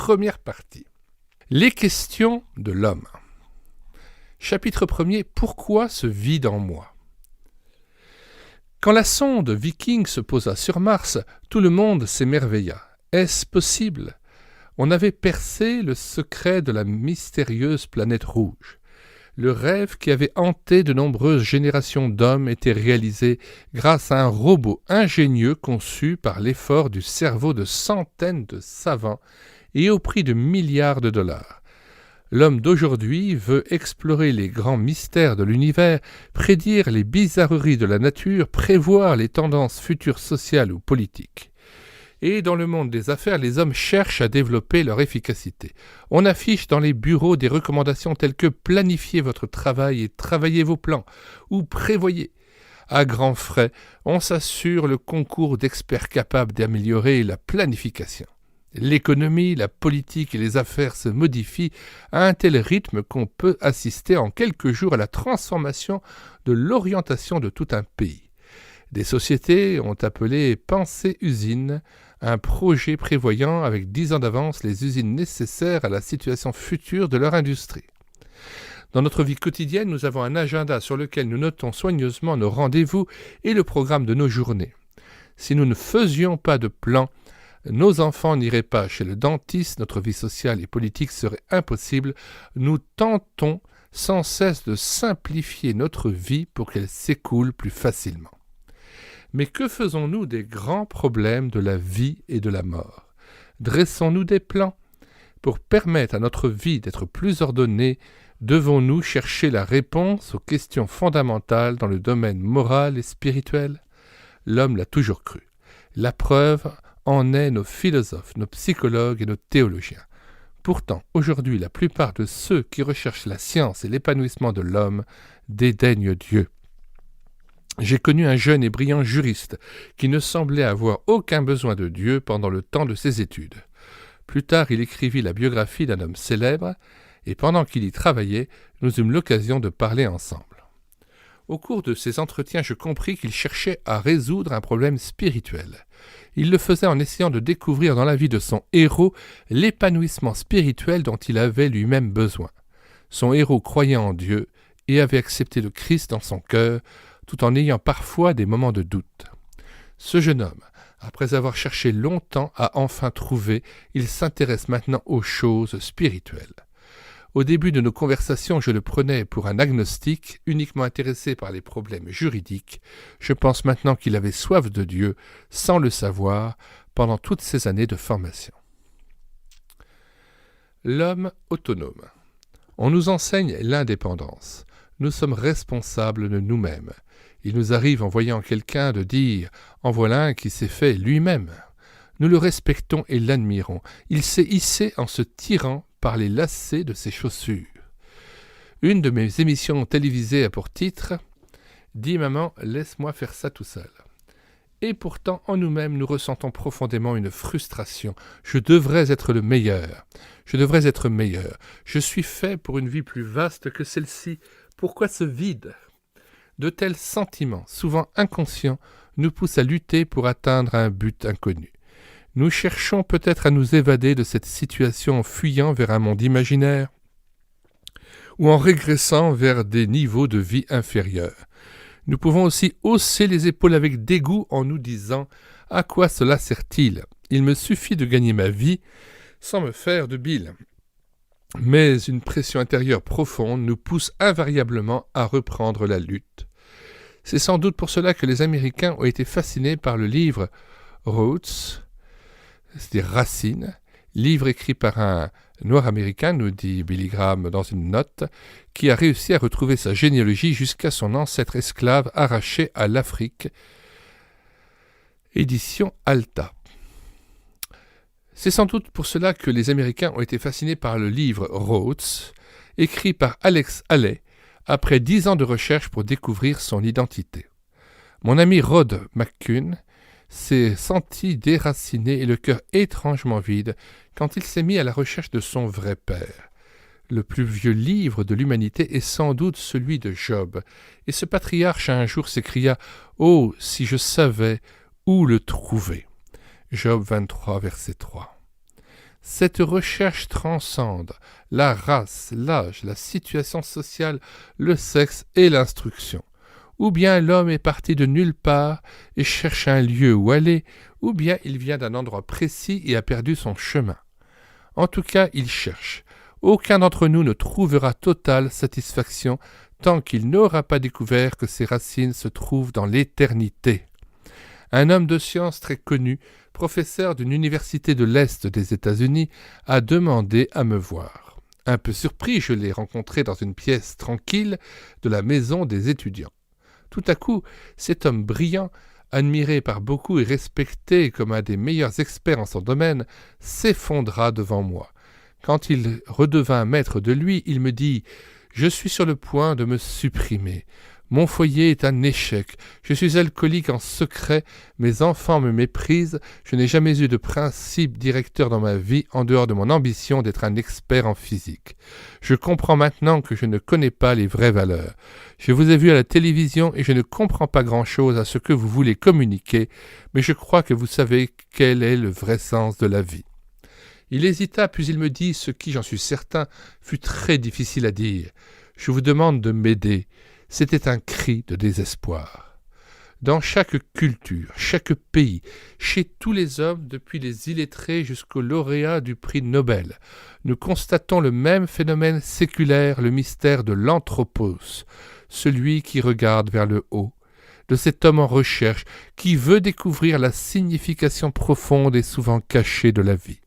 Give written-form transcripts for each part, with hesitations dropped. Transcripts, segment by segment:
Première partie. Les questions de l'homme. Chapitre 1er. Pourquoi ce vide en moi? Quand la sonde Viking se posa sur Mars, tout le monde s'émerveilla. Est-ce possible? On avait percé le secret de la mystérieuse planète rouge. Le rêve qui avait hanté de nombreuses générations d'hommes était réalisé grâce à un robot ingénieux conçu par l'effort du cerveau de centaines de savants et au prix de milliards de dollars. L'homme d'aujourd'hui veut explorer les grands mystères de l'univers, prédire les bizarreries de la nature, prévoir les tendances futures sociales ou politiques. Et dans le monde des affaires, les hommes cherchent à développer leur efficacité. On affiche dans les bureaux des recommandations telles que « planifiez votre travail et travaillez vos plans » ou « prévoyez ». À grands frais, on s'assure le concours d'experts capables d'améliorer la planification. L'économie, la politique et les affaires se modifient à un tel rythme qu'on peut assister en quelques jours à la transformation de l'orientation de tout un pays. Des sociétés ont appelé Pensée-usine un projet prévoyant avec 10 ans d'avance les usines nécessaires à la situation future de leur industrie. Dans notre vie quotidienne, nous avons un agenda sur lequel nous notons soigneusement nos rendez-vous et le programme de nos journées. Si nous ne faisions pas de plan, nos enfants n'iraient pas chez le dentiste, notre vie sociale et politique serait impossible. Nous tentons sans cesse de simplifier notre vie pour qu'elle s'écoule plus facilement. Mais que faisons-nous des grands problèmes de la vie et de la mort? Dressons-nous des plans? Pour permettre à notre vie d'être plus ordonnée, devons-nous chercher la réponse aux questions fondamentales dans le domaine moral et spirituel? L'homme l'a toujours cru. La preuve en est nos philosophes, nos psychologues et nos théologiens. Pourtant, aujourd'hui, la plupart de ceux qui recherchent la science et l'épanouissement de l'homme dédaignent Dieu. J'ai connu un jeune et brillant juriste qui ne semblait avoir aucun besoin de Dieu pendant le temps de ses études. Plus tard, il écrivit la biographie d'un homme célèbre, et pendant qu'il y travaillait, nous eûmes l'occasion de parler ensemble. Au cours de ces entretiens, je compris qu'il cherchait à résoudre un problème spirituel. Il le faisait en essayant de découvrir dans la vie de son héros l'épanouissement spirituel dont il avait lui-même besoin. Son héros croyait en Dieu et avait accepté le Christ dans son cœur, tout en ayant parfois des moments de doute. Ce jeune homme, après avoir cherché longtemps, a enfin trouvé, il s'intéresse maintenant aux choses spirituelles. Au début de nos conversations, je le prenais pour un agnostique, uniquement intéressé par les problèmes juridiques. Je pense maintenant qu'il avait soif de Dieu, sans le savoir, pendant toutes ces années de formation. L'homme autonome. On nous enseigne l'indépendance. Nous sommes responsables de nous-mêmes. Il nous arrive en voyant quelqu'un de dire « En voilà un qui s'est fait lui-même ». Nous le respectons et l'admirons. Il s'est hissé en se tirant par les lacets de ses chaussures. Une de mes émissions télévisées a pour titre « Dis maman, laisse-moi faire ça tout seul ». Et pourtant, en nous-mêmes, nous ressentons profondément une frustration. Je devrais être le meilleur. Je devrais être meilleur. Je suis fait pour une vie plus vaste que celle-ci. Pourquoi ce vide ? De tels sentiments, souvent inconscients, nous poussent à lutter pour atteindre un but inconnu. Nous cherchons peut-être à nous évader de cette situation en fuyant vers un monde imaginaire ou en régressant vers des niveaux de vie inférieurs. Nous pouvons aussi hausser les épaules avec dégoût en nous disant « À quoi cela sert-il ? Il me suffit de gagner ma vie sans me faire de bile. » Mais une pression intérieure profonde nous pousse invariablement à reprendre la lutte. C'est sans doute pour cela que les Américains ont été fascinés par le livre Roots, c'est-à-dire Racines, livre écrit par un noir américain, nous dit Billy Graham dans une note, qui a réussi à retrouver sa généalogie jusqu'à son ancêtre esclave arraché à l'Afrique. Édition Alta. C'est sans doute pour cela que les Américains ont été fascinés par le livre Roots, écrit par Alex Haley, après 10 ans de recherche pour découvrir son identité. Mon ami Rod McCune s'est senti déraciné et le cœur étrangement vide quand il s'est mis à la recherche de son vrai père. Le plus vieux livre de l'humanité est sans doute celui de Job, et ce patriarche un jour s'écria « Oh, si je savais où le trouver !» Job 23, verset 3. Cette recherche transcende la race, l'âge, la situation sociale, le sexe et l'instruction. Ou bien l'homme est parti de nulle part et cherche un lieu où aller, ou bien il vient d'un endroit précis et a perdu son chemin. En tout cas, il cherche. Aucun d'entre nous ne trouvera totale satisfaction tant qu'il n'aura pas découvert que ses racines se trouvent dans l'éternité. Un homme de science très connu, professeur d'une université de l'Est des États-Unis, a demandé à me voir. Un peu surpris, je l'ai rencontré dans une pièce tranquille de la maison des étudiants. Tout à coup, cet homme brillant, admiré par beaucoup et respecté comme un des meilleurs experts en son domaine, s'effondra devant moi. Quand il redevint maître de lui, il me dit « Je suis sur le point de me supprimer. Mon foyer est un échec. Je suis alcoolique en secret. Mes enfants me méprisent. Je n'ai jamais eu de principe directeur dans ma vie en dehors de mon ambition d'être un expert en physique. Je comprends maintenant que je ne connais pas les vraies valeurs. Je vous ai vu à la télévision et je ne comprends pas grand-chose à ce que vous voulez communiquer, mais je crois que vous savez quel est le vrai sens de la vie. » Il hésita, puis il me dit ce qui, j'en suis certain, fut très difficile à dire. « Je vous demande de m'aider. » C'était un cri de désespoir. Dans chaque culture, chaque pays, chez tous les hommes, depuis les illettrés jusqu'aux lauréats du prix Nobel, nous constatons le même phénomène séculaire, le mystère de l'anthropos, celui qui regarde vers le haut, de cet homme en recherche qui veut découvrir la signification profonde et souvent cachée de la vie.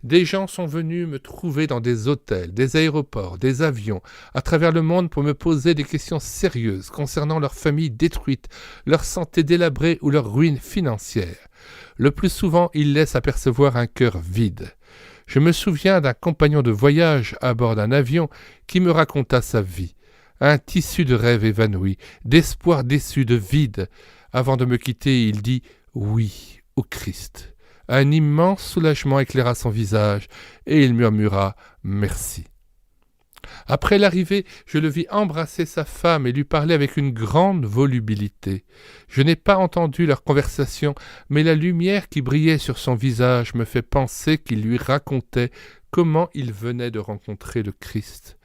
Des gens sont venus me trouver dans des hôtels, des aéroports, des avions, à travers le monde pour me poser des questions sérieuses concernant leur famille détruite, leur santé délabrée ou leur ruine financière. Le plus souvent, ils laissent apercevoir un cœur vide. Je me souviens d'un compagnon de voyage à bord d'un avion qui me raconta sa vie. Un tissu de rêves évanouis, d'espoir déçu, de vide. Avant de me quitter, il dit « Oui au Christ ». Un immense soulagement éclaira son visage, et il murmura « Merci ». Après l'arrivée, je le vis embrasser sa femme et lui parler avec une grande volubilité. Je n'ai pas entendu leur conversation, mais la lumière qui brillait sur son visage me fait penser qu'il lui racontait comment il venait de rencontrer le Christ.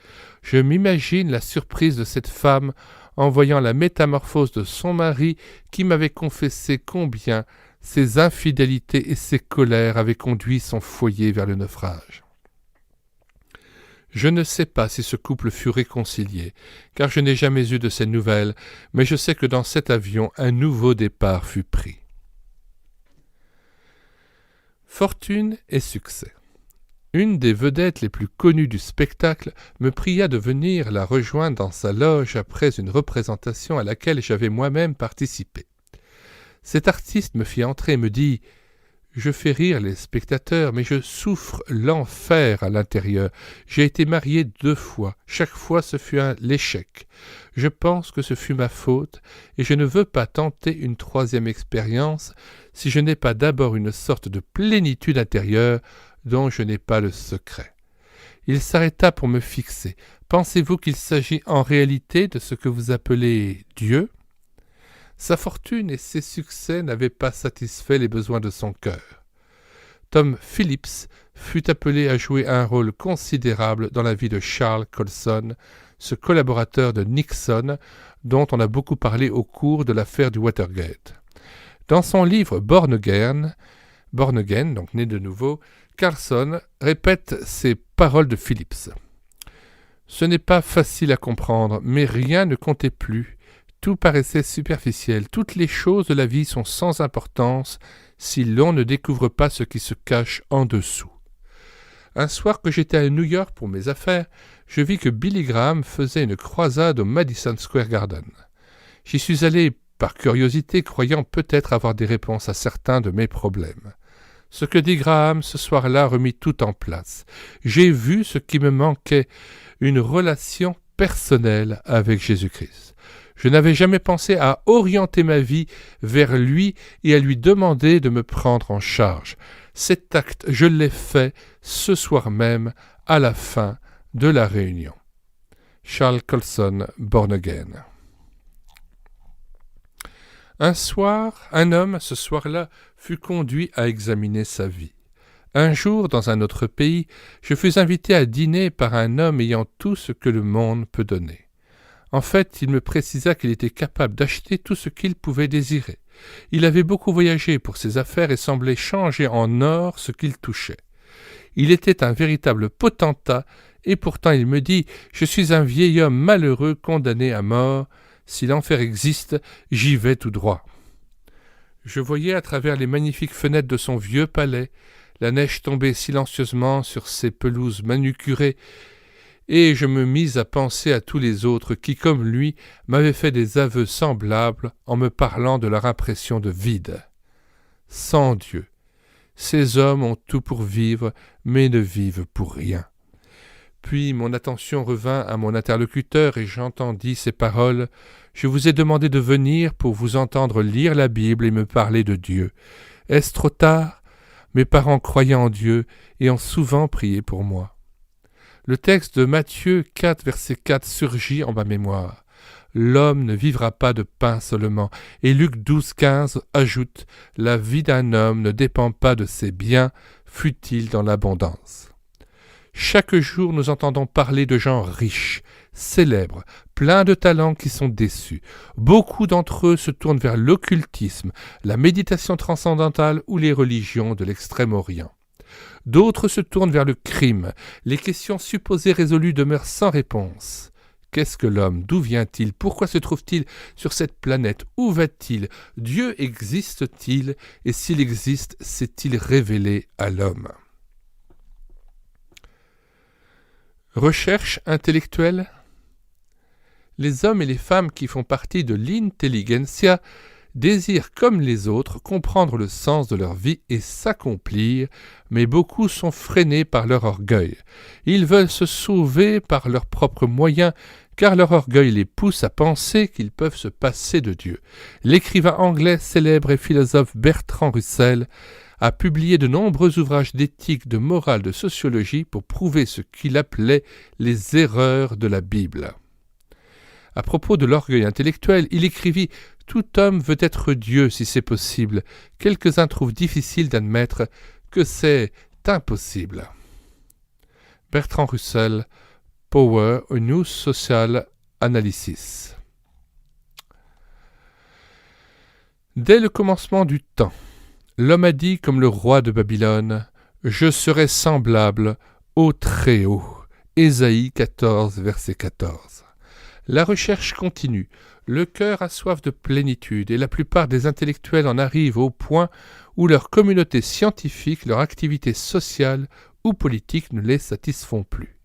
Je m'imagine la surprise de cette femme en voyant la métamorphose de son mari qui m'avait confessé combien ses infidélités et ses colères avaient conduit son foyer vers le naufrage. Je ne sais pas si ce couple fut réconcilié, car je n'ai jamais eu de ces nouvelles, mais je sais que dans cet avion, un nouveau départ fut pris. Fortune et succès. Une des vedettes les plus connues du spectacle me pria de venir la rejoindre dans sa loge après une représentation à laquelle j'avais moi-même participé. Cet artiste me fit entrer et me dit « Je fais rire les spectateurs, mais je souffre l'enfer à l'intérieur. J'ai été marié 2 fois. Chaque fois, ce fut l'échec. Je pense que ce fut ma faute, et je ne veux pas tenter une 3e expérience si je n'ai pas d'abord une sorte de plénitude intérieure dont je n'ai pas le secret. » Il s'arrêta pour me fixer. « Pensez-vous qu'il s'agit en réalité de ce que vous appelez Dieu ?» Sa fortune et ses succès n'avaient pas satisfait les besoins de son cœur. Tom Phillips fut appelé à jouer un rôle considérable dans la vie de Charles Colson, ce collaborateur de Nixon dont on a beaucoup parlé au cours de l'affaire du Watergate. Dans son livre Born Again, donc né de nouveau, Carlson répète ces paroles de Phillips. « Ce n'est pas facile à comprendre, mais rien ne comptait plus. Tout paraissait superficiel. Toutes les choses de la vie sont sans importance si l'on ne découvre pas ce qui se cache en dessous. Un soir que j'étais à New York pour mes affaires, je vis que Billy Graham faisait une croisade au Madison Square Garden. J'y suis allé par curiosité, croyant peut-être avoir des réponses à certains de mes problèmes. Ce que dit Graham ce soir-là remit tout en place. J'ai vu ce qui me manquait, une relation personnelle avec Jésus-Christ. Je n'avais jamais pensé à orienter ma vie vers lui et à lui demander de me prendre en charge. Cet acte, je l'ai fait ce soir même, à la fin de la réunion. Charles Colson, Born Again. Un soir, un homme, ce soir-là, fut conduit à examiner sa vie. Un jour, dans un autre pays, je fus invité à dîner par un homme ayant tout ce que le monde peut donner. En fait, il me précisa qu'il était capable d'acheter tout ce qu'il pouvait désirer. Il avait beaucoup voyagé pour ses affaires et semblait changer en or ce qu'il touchait. Il était un véritable potentat, et pourtant il me dit « Je suis un vieil homme malheureux condamné à mort. Si l'enfer existe, j'y vais tout droit. » Je voyais à travers les magnifiques fenêtres de son vieux palais la neige tombait silencieusement sur ses pelouses manucurées, et je me mis à penser à tous les autres qui, comme lui, m'avaient fait des aveux semblables en me parlant de leur impression de vide. Sans Dieu, ces hommes ont tout pour vivre, mais ne vivent pour rien. Puis mon attention revint à mon interlocuteur et j'entendis ces paroles. « Je vous ai demandé de venir pour vous entendre lire la Bible et me parler de Dieu. Est-ce trop tard ? Mes parents croyaient en Dieu et ont souvent prié pour moi. » Le texte de Matthieu 4, verset 4 surgit en ma mémoire. « L'homme ne vivra pas de pain seulement. » Et Luc 12, 15 ajoute « La vie d'un homme ne dépend pas de ses biens, fût-il dans l'abondance. » Chaque jour, nous entendons parler de gens riches, célèbres, pleins de talents qui sont déçus. Beaucoup d'entre eux se tournent vers l'occultisme, la méditation transcendantale ou les religions de l'Extrême-Orient. D'autres se tournent vers le crime. Les questions supposées résolues demeurent sans réponse. Qu'est-ce que l'homme? D'où vient-il? Pourquoi se trouve-t-il sur cette planète? Où va-t-il? Dieu existe-t-il? Et s'il existe, s'est-il révélé à l'homme? Recherche intellectuelle. Les hommes et les femmes qui font partie de l'intelligentsia désirent comme les autres comprendre le sens de leur vie et s'accomplir, mais beaucoup sont freinés par leur orgueil. Ils veulent se sauver par leurs propres moyens, car leur orgueil les pousse à penser qu'ils peuvent se passer de Dieu. L'écrivain anglais célèbre et philosophe Bertrand Russell a publié de nombreux ouvrages d'éthique, de morale, de sociologie pour prouver ce qu'il appelait les erreurs de la Bible. À propos de l'orgueil intellectuel, il écrivit « Tout homme veut être Dieu si c'est possible. Quelques-uns trouvent difficile d'admettre que c'est impossible. » Bertrand Russell, Power, a New Social Analysis. Dès le commencement du temps, l'homme a dit comme le roi de Babylone « Je serai semblable au Très-Haut » Ésaïe 14, verset 14. La recherche continue, le cœur a soif de plénitude et la plupart des intellectuels en arrivent au point où leur communauté scientifique, leur activité sociale ou politique ne les satisfont plus.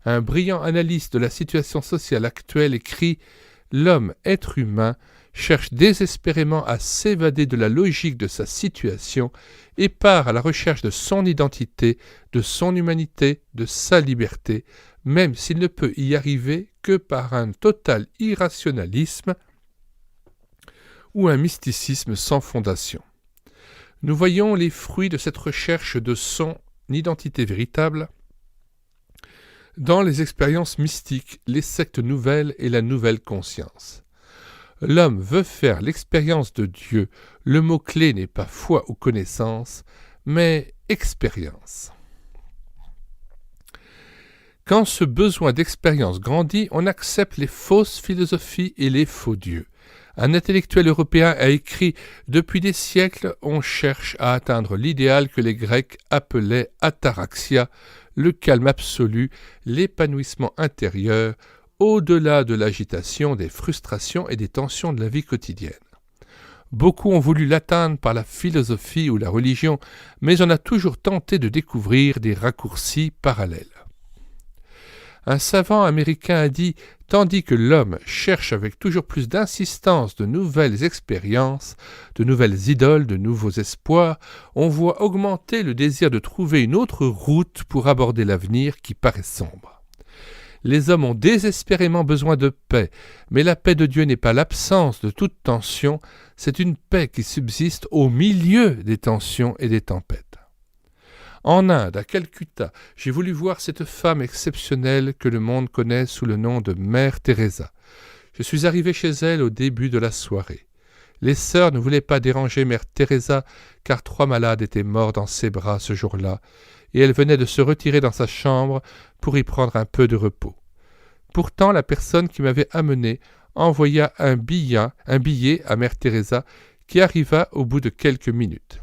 Un brillant analyste de la situation sociale actuelle écrit « L'homme, être humain, cherche désespérément à s'évader de la logique de sa situation et part à la recherche de son identité, de son humanité, de sa liberté, même s'il ne peut y arriver que par un total irrationalisme ou un mysticisme sans fondation. » Nous voyons les fruits de cette recherche de son identité véritable dans les expériences mystiques, les sectes nouvelles et la nouvelle conscience. L'homme veut faire l'expérience de Dieu. Le mot-clé n'est pas foi ou connaissance, mais expérience. Quand ce besoin d'expérience grandit, on accepte les fausses philosophies et les faux dieux. Un intellectuel européen a écrit « Depuis des siècles, on cherche à atteindre l'idéal que les Grecs appelaient ataraxia, le calme absolu, l'épanouissement intérieur, au-delà de l'agitation, des frustrations et des tensions de la vie quotidienne. Beaucoup ont voulu l'atteindre par la philosophie ou la religion, mais on a toujours tenté de découvrir des raccourcis parallèles. » Un savant américain a dit « Tandis que l'homme cherche avec toujours plus d'insistance de nouvelles expériences, de nouvelles idoles, de nouveaux espoirs, on voit augmenter le désir de trouver une autre route pour aborder l'avenir qui paraît sombre. Les hommes ont désespérément besoin de paix, mais la paix de Dieu n'est pas l'absence de toute tension, c'est une paix qui subsiste au milieu des tensions et des tempêtes. En Inde, à Calcutta, j'ai voulu voir cette femme exceptionnelle que le monde connaît sous le nom de Mère Teresa. Je suis arrivé chez elle au début de la soirée. Les sœurs ne voulaient pas déranger mère Teresa, car 3 malades étaient morts dans ses bras ce jour-là, et elle venait de se retirer dans sa chambre pour y prendre un peu de repos. Pourtant, la personne qui m'avait amené envoya un billet à mère Teresa, qui arriva au bout de quelques minutes.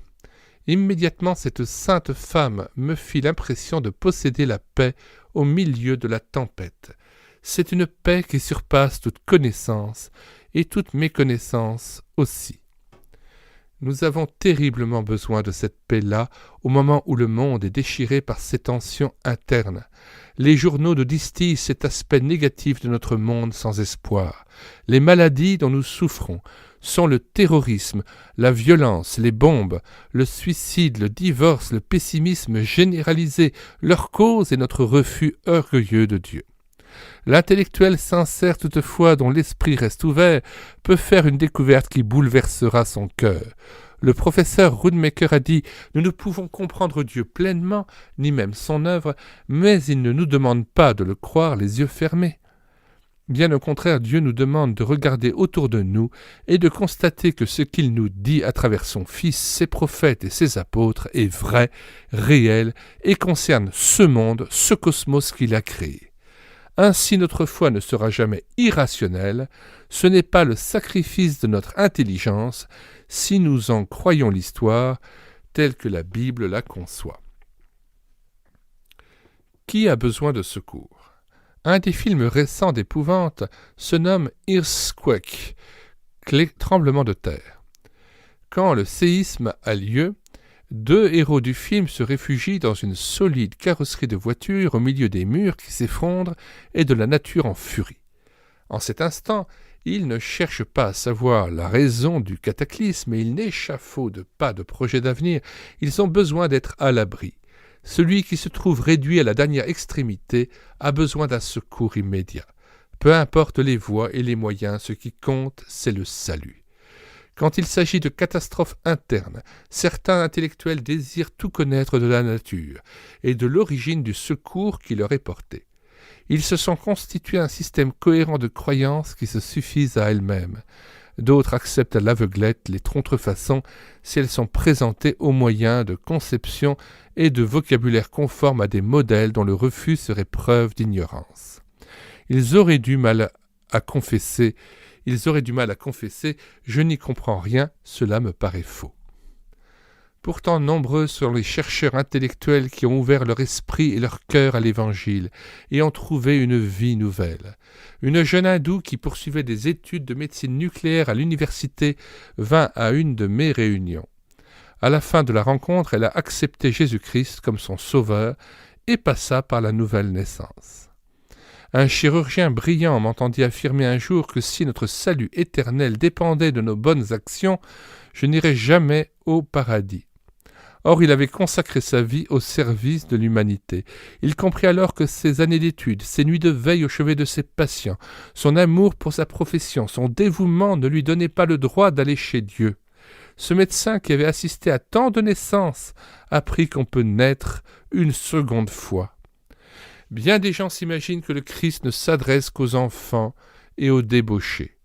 Immédiatement, cette sainte femme me fit l'impression de posséder la paix au milieu de la tempête. C'est une paix qui surpasse toute connaissance, et toute méconnaissance aussi. Nous avons terriblement besoin de cette paix-là au moment où le monde est déchiré par ces tensions internes. Les journaux nous distillent cet aspect négatif de notre monde sans espoir. Les maladies dont nous souffrons sont le terrorisme, la violence, les bombes, le suicide, le divorce, le pessimisme généralisé. Leur cause est notre refus orgueilleux de Dieu. L'intellectuel sincère toutefois, dont l'esprit reste ouvert, peut faire une découverte qui bouleversera son cœur. Le professeur Roodmaker a dit « Nous ne pouvons comprendre Dieu pleinement, ni même son œuvre, mais il ne nous demande pas de le croire les yeux fermés. » Bien au contraire, Dieu nous demande de regarder autour de nous et de constater que ce qu'il nous dit à travers son Fils, ses prophètes et ses apôtres est vrai, réel et concerne ce monde, ce cosmos qu'il a créé. Ainsi notre foi ne sera jamais irrationnelle, ce n'est pas le sacrifice de notre intelligence si nous en croyons l'histoire telle que la Bible la conçoit. Qui a besoin de secours ? Un des films récents d'épouvante se nomme Earthquake, tremblement de terre. Quand le séisme a lieu, 2 héros du film se réfugient dans une solide carrosserie de voiture au milieu des murs qui s'effondrent et de la nature en furie. En cet instant, ils ne cherchent pas à savoir la raison du cataclysme et ils n'échafaudent pas de projet d'avenir. Ils ont besoin d'être à l'abri. Celui qui se trouve réduit à la dernière extrémité a besoin d'un secours immédiat. Peu importe les voies et les moyens, ce qui compte, c'est le salut. Quand il s'agit de catastrophes internes, certains intellectuels désirent tout connaître de la nature et de l'origine du secours qui leur est porté. Ils se sont constitués un système cohérent de croyances qui se suffisent à elles-mêmes. D'autres acceptent à l'aveuglette les contrefaçons si elles sont présentées au moyen de conceptions et de vocabulaire conformes à des modèles dont le refus serait preuve d'ignorance. Ils auraient du mal à confesser « Je n'y comprends rien, cela me paraît faux ». Pourtant, nombreux sont les chercheurs intellectuels qui ont ouvert leur esprit et leur cœur à l'Évangile et ont trouvé une vie nouvelle. Une jeune hindoue qui poursuivait des études de médecine nucléaire à l'université vint à une de mes réunions. À la fin de la rencontre, elle a accepté Jésus-Christ comme son sauveur et passa par la nouvelle naissance. Un chirurgien brillant m'entendit affirmer un jour que si notre salut éternel dépendait de nos bonnes actions, je n'irais jamais au paradis. Or, il avait consacré sa vie au service de l'humanité. Il comprit alors que ses années d'études, ses nuits de veille au chevet de ses patients, son amour pour sa profession, son dévouement ne lui donnaient pas le droit d'aller chez Dieu. Ce médecin qui avait assisté à tant de naissances apprit qu'on peut naître une seconde fois. Bien des gens s'imaginent que le Christ ne s'adresse qu'aux enfants et aux débauchés.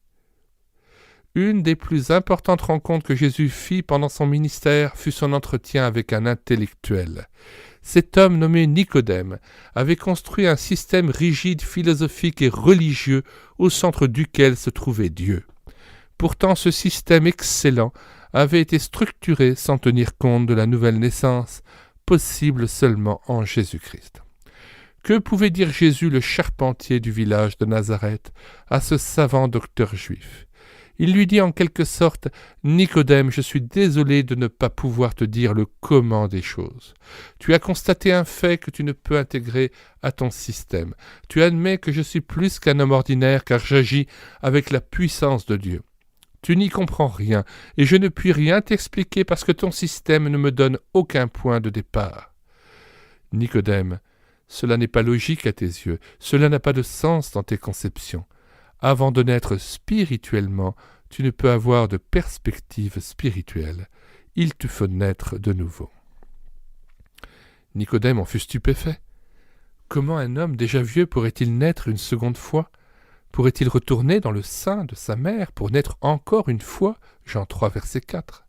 Une des plus importantes rencontres que Jésus fit pendant son ministère fut son entretien avec un intellectuel. Cet homme nommé Nicodème avait construit un système rigide, philosophique et religieux au centre duquel se trouvait Dieu. Pourtant, ce système excellent avait été structuré sans tenir compte de la nouvelle naissance, possible seulement en Jésus-Christ. Que pouvait dire Jésus, le charpentier du village de Nazareth, à ce savant docteur juif ? Il lui dit en quelque sorte « Nicodème, je suis désolé de ne pas pouvoir te dire le comment des choses. Tu as constaté un fait que tu ne peux intégrer à ton système. Tu admets que je suis plus qu'un homme ordinaire car j'agis avec la puissance de Dieu. Tu n'y comprends rien et je ne puis rien t'expliquer parce que ton système ne me donne aucun point de départ. » Nicodème, cela n'est pas logique à tes yeux, cela n'a pas de sens dans tes conceptions. Avant de naître spirituellement, tu ne peux avoir de perspective spirituelle. Il te faut naître de nouveau. Nicodème en fut stupéfait. Comment un homme déjà vieux pourrait-il naître une seconde fois ? Pourrait-il retourner dans le sein de sa mère pour naître encore une fois? Jean 3, verset 4.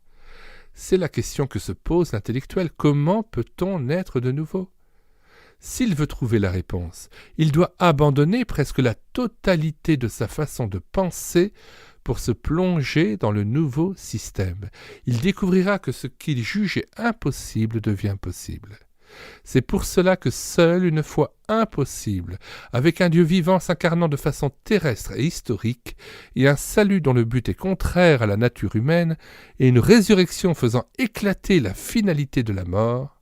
C'est la question que se pose l'intellectuel. Comment peut-on naître de nouveau? S'il veut trouver la réponse, il doit abandonner presque la totalité de sa façon de penser pour se plonger dans le nouveau système. Il découvrira que ce qu'il jugeait impossible devient possible. C'est pour cela que seule une foi impossible, avec un Dieu vivant s'incarnant de façon terrestre et historique, et un salut dont le but est contraire à la nature humaine, et une résurrection faisant éclater la finalité de la mort,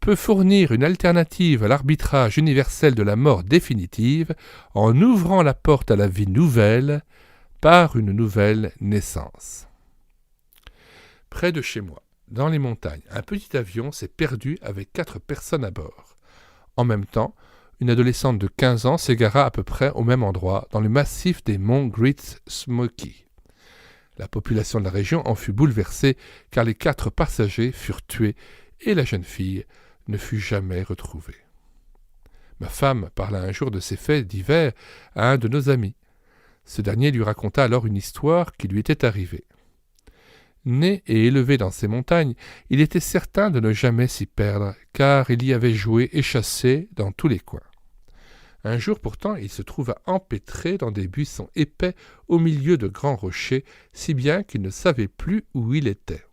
peut fournir une alternative à l'arbitrage universel de la mort définitive en ouvrant la porte à la vie nouvelle par une nouvelle naissance. Près de chez moi, dans les montagnes, un petit avion s'est perdu avec 4 personnes à bord. En même temps, une adolescente de 15 ans s'égara à peu près au même endroit, dans le massif des monts Great Smoky. La population de la région en fut bouleversée, car les 4 passagers furent tués et la jeune fille ne fut jamais retrouvée. Ma femme parla un jour de ces faits divers à un de nos amis. Ce dernier lui raconta alors une histoire qui lui était arrivée. Né et élevé dans ces montagnes, il était certain de ne jamais s'y perdre, car il y avait joué et chassé dans tous les coins. Un jour pourtant, il se trouva empêtré dans des buissons épais au milieu de grands rochers, si bien qu'il ne savait plus où il était.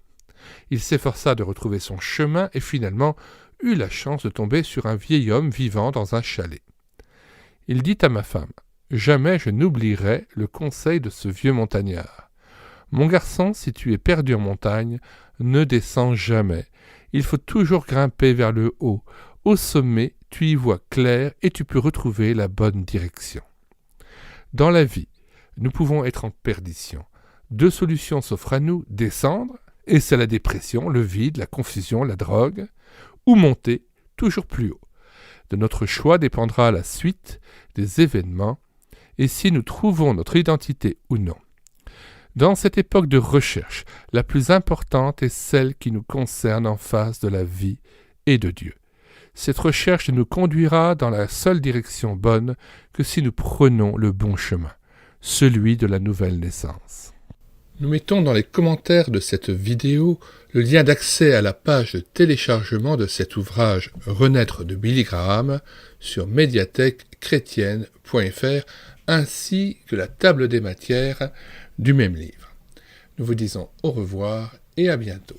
Il s'efforça de retrouver son chemin et finalement eut la chance de tomber sur un vieil homme vivant dans un chalet. Il dit à ma femme: « Jamais je n'oublierai le conseil de ce vieux montagnard. Mon garçon, si tu es perdu en montagne, ne descends jamais. Il faut toujours grimper vers le haut. Au sommet, tu y vois clair et tu peux retrouver la bonne direction. » Dans la vie, nous pouvons être en perdition. 2 solutions s'offrent à nous: descendre, et c'est la dépression, le vide, la confusion, la drogue, ou monter toujours plus haut. De notre choix dépendra la suite des événements, et si nous trouvons notre identité ou non. Dans cette époque de recherche, la plus importante est celle qui nous concerne en face de la vie et de Dieu. Cette recherche ne nous conduira dans la seule direction bonne que si nous prenons le bon chemin, celui de la nouvelle naissance. Nous mettons dans les commentaires de cette vidéo le lien d'accès à la page de téléchargement de cet ouvrage Renaître de Billy Graham sur médiathèquechrétienne.fr ainsi que la table des matières du même livre. Nous vous disons au revoir et à bientôt.